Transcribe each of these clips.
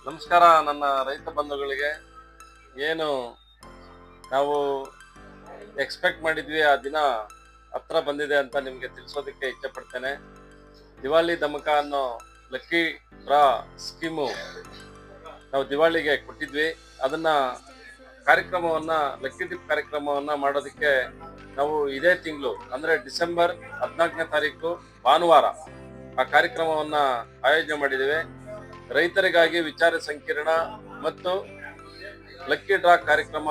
ನಮಸ್ಕಾರ ನನ್ನ ರೈತ ಬಂಧುಗಳಿಗೆ. ಏನು ನಾವು ಎಕ್ಸ್ಪೆಕ್ಟ್ ಮಾಡಿದ್ವಿ ಆ ದಿನ ಹತ್ರ ಬಂದಿದೆ ಅಂತ ನಿಮಗೆ ತಿಳಿಸೋದಕ್ಕೆ ಇಷ್ಟಪಡ್ತೇನೆ. ದಿವಾಳಿ ಧಮಕ ಅನ್ನೋ ಲಕ್ಕಿ ಡ್ರಾ ಸ್ಕೀಮು ನಾವು ದಿವಾಳಿಗೆ ಕೊಟ್ಟಿದ್ವಿ. ಅದನ್ನ ಕಾರ್ಯಕ್ರಮವನ್ನ ಲಕ್ಕಿ ಡಿಪ್ ಕಾರ್ಯಕ್ರಮವನ್ನ ಮಾಡೋದಕ್ಕೆ ನಾವು ಇದೇ ತಿಂಗಳು ಅಂದ್ರೆ ಡಿಸೆಂಬರ್ 14ನೇ ತಾರೀಕು ಭಾನುವಾರ ಆ ಕಾರ್ಯಕ್ರಮವನ್ನ ಆಯೋಜನೆ ಮಾಡಿದ್ದೇವೆ. ರೈತರಿಗಾಗಿ ವಿಚಾರ ಸಂಕಿರಣ ಮತ್ತು ಲಕ್ಕಿ ಡ್ರಾ ಕಾರ್ಯಕ್ರಮ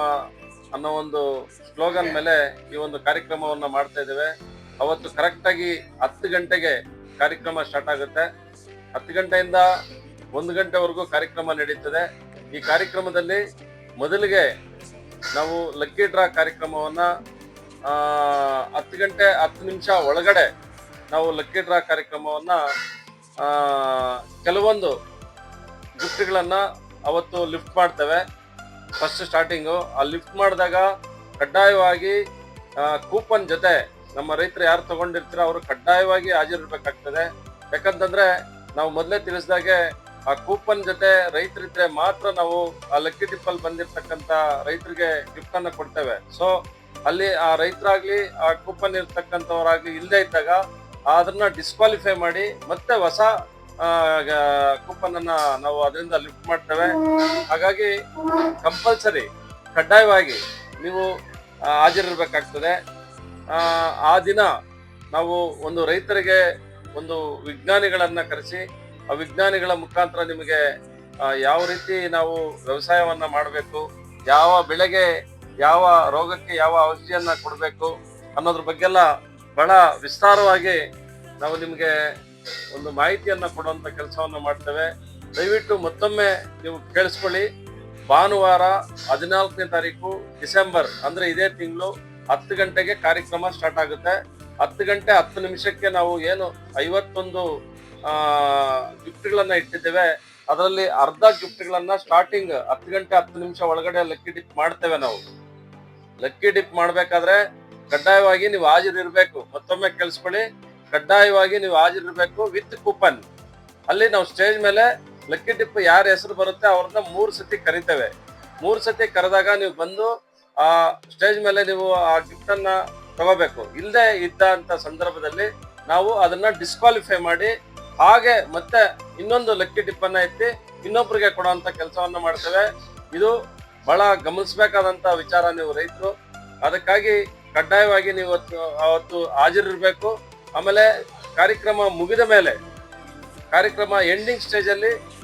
ಅನ್ನೋ ಒಂದು ಸ್ಲೋಗನ್ ಮೇಲೆ ಈ ಒಂದು ಕಾರ್ಯಕ್ರಮವನ್ನ ಮಾಡ್ತಾ ಇದ್ದೇವೆ. ಅವತ್ತು ಕರೆಕ್ಟ್ ಆಗಿ 10 ಗಂಟೆಗೆ ಕಾರ್ಯಕ್ರಮ ಸ್ಟಾರ್ಟ್ ಆಗುತ್ತೆ. 10 ಗಂಟೆಯಿಂದ 1 ಗಂಟೆವರೆಗೂ ಕಾರ್ಯಕ್ರಮ ನಡೀತದೆ. ಈ ಕಾರ್ಯಕ್ರಮದಲ್ಲಿ ಮೊದಲಿಗೆ ನಾವು ಲಕ್ಕಿ ಡ್ರಾ ಕಾರ್ಯಕ್ರಮವನ್ನ 10 ಗಂಟೆ 10 ನಿಮಿಷ ಒಳಗಡೆ ನಾವು ಲಕ್ಕಿ ಡ್ರಾ ಕಾರ್ಯಕ್ರಮವನ್ನ ಕೆಲವೊಂದು ಗಿಫ್ಟ್ಗಳನ್ನ ಅವತ್ತು ಲಿಫ್ಟ್ ಮಾಡ್ತೇವೆ. ಫಸ್ಟ್ ಸ್ಟಾರ್ಟಿಂಗು ಆ ಲಿಫ್ಟ್ ಮಾಡಿದಾಗ ಕಡ್ಡಾಯವಾಗಿ ಕೂಪನ್ ಜೊತೆ ನಮ್ಮ ರೈತರು ಯಾರು ತಗೊಂಡಿರ್ತೀರೋ ಅವರು ಕಡ್ಡಾಯವಾಗಿ ಹಾಜರಿರ್ಬೇಕಾಗ್ತದೆ. ಯಾಕಂತಂದ್ರೆ ನಾವು ಮೊದಲೇ ತಿಳಿಸಿದಾಗೆ ಆ ಕೂಪನ್ ಜೊತೆ ರೈತರಿದ್ರೆ ಮಾತ್ರ ನಾವು ಆ ಲಕ್ಕಿ ಡಿಪ್ಪಲ್ಲಿ ಬಂದಿರ್ತಕ್ಕಂಥ ರೈತರಿಗೆ ಗಿಫ್ಟ್ ಅನ್ನ ಕೊಡ್ತೇವೆ. ಸೊ ಅಲ್ಲಿ ಆ ರೈತರಾಗ್ಲಿ ಆ ಕೂಪನ್ ಇರ್ತಕ್ಕಂಥವ್ರಾಗ್ಲಿ ಇಲ್ಲದೆ ಇದ್ದಾಗ ಅದನ್ನ ಡಿಸ್ಕ್ವಾಲಿಫೈ ಮಾಡಿ ಮತ್ತೆ ಹೊಸ ಕೂಪನ್ ಅನ್ನ ನಾವು ಅದರಿಂದ ಲಿಫ್ಟ್ ಮಾಡ್ತೇವೆ. ಹಾಗಾಗಿ ಕಂಪಲ್ಸರಿ ಕಡ್ಡಾಯವಾಗಿ ನೀವು ಹಾಜರಿರ್ಬೇಕಾಗ್ತದೆ. ಆ ದಿನ ನಾವು ಒಂದು ರೈತರಿಗೆ ಒಂದು ವಿಜ್ಞಾನಿಗಳನ್ನ ಕರೆಸಿ ಆ ವಿಜ್ಞಾನಿಗಳ ಮುಖಾಂತರ ನಿಮಗೆ ಯಾವ ರೀತಿ ನಾವು ವ್ಯವಸಾಯವನ್ನ ಮಾಡಬೇಕು, ಯಾವ ಬೆಳೆಗೆ ಯಾವ ರೋಗಕ್ಕೆ ಯಾವ ಔಷಧಿಯನ್ನ ಕೊಡಬೇಕು ಅನ್ನೋದ್ರ ಬಗ್ಗೆಲ್ಲ ಬಹಳ ವಿಸ್ತಾರವಾಗಿ ನಾವು ನಿಮಗೆ ಒಂದು ಮಾಹಿತಿಯನ್ನ ಕೊಡುವಂತ ಕೆಲಸವನ್ನ ಮಾಡ್ತೇವೆ. ದಯವಿಟ್ಟು ಮತ್ತೊಮ್ಮೆ ನೀವು ಕೇಳಿಸ್ಕೊಳ್ಳಿ. ಭಾನುವಾರ 14ನೇ ತಾರೀಕು ಡಿಸೆಂಬರ್ ಅಂದ್ರೆ ಇದೇ ತಿಂಗಳು 10 ಗಂಟೆಗೆ ಕಾರ್ಯಕ್ರಮ ಸ್ಟಾರ್ಟ್ ಆಗುತ್ತೆ. 10 ಗಂಟೆ 10 ನಿಮಿಷಕ್ಕೆ ನಾವು ಏನು 51 ಗಿಫ್ಟ್ಗಳನ್ನ ಇಟ್ಟಿದ್ದೇವೆ. ಅದರಲ್ಲಿ ಅರ್ಧ ಗಿಫ್ಟ್ಗಳನ್ನ ಸ್ಟಾರ್ಟಿಂಗ್ 10 ಗಂಟೆ 10 ನಿಮಿಷ ಒಳಗಡೆ ಲಕ್ಕಿ ಡಿಪ್ ಮಾಡ್ತೇವೆ. ನಾವು ಲಕ್ಕಿ ಡಿಪ್ ಮಾಡ್ಬೇಕಾದ್ರೆ ಕಡ್ಡಾಯವಾಗಿ ನೀವು ಹಾಜರಿರ್ಬೇಕು. ಮತ್ತೊಮ್ಮೆ ಕೇಳಿಸ್ಕೊಳ್ಳಿ, ಕಡ್ಡಾಯವಾಗಿ ನೀವು ಹಾಜರಿರ್ಬೇಕು ವಿತ್ ಕೂಪನ್. ಅಲ್ಲಿ ನಾವು ಸ್ಟೇಜ್ ಮೇಲೆ ಲಕ್ಕಿ ಡಿಪ್ ಯಾರ ಹೆಸರು ಬರುತ್ತೆ ಅವ್ರನ್ನ 3 ಸತಿ ಕರಿತೇವೆ. 3 ಸತಿ ಕರೆದಾಗ ನೀವು ಬಂದು ಆ ಸ್ಟೇಜ್ ಮೇಲೆ ನೀವು ಆ ಗಿಫ್ಟ್ ಅನ್ನ ತಗೋಬೇಕು. ಇಲ್ಲದೆ ಇದ್ದಂತ ಸಂದರ್ಭದಲ್ಲಿ ನಾವು ಅದನ್ನ ಡಿಸ್ಕ್ವಾಲಿಫೈ ಮಾಡಿ ಹಾಗೆ ಮತ್ತೆ ಇನ್ನೊಂದು ಲಕ್ಕಿ ಡಿಪ್ ಅನ್ನ ಎತ್ತಿ ಇನ್ನೊಬ್ರಿಗೆ ಕೊಡುವಂತ ಕೆಲಸವನ್ನ ಮಾಡ್ತೇವೆ. ಇದು ಬಹಳ ಗಮನಿಸಬೇಕಾದಂತ ವಿಚಾರ. ನೀವು ರೈತರು ಅದಕ್ಕಾಗಿ ಕಡ್ಡಾಯವಾಗಿ ನೀವು ಅವತ್ತು ಹಾಜರಿರ್ಬೇಕು. ಆಮೇಲೆ ಕಾರ್ಯಕ್ರಮ ಮುಗಿದ ಮೇಲೆ ಕಾರ್ಯಕ್ರಮ ಎಂಡಿಂಗ್ ಸ್ಟೇಜ್ ಅಲ್ಲಿ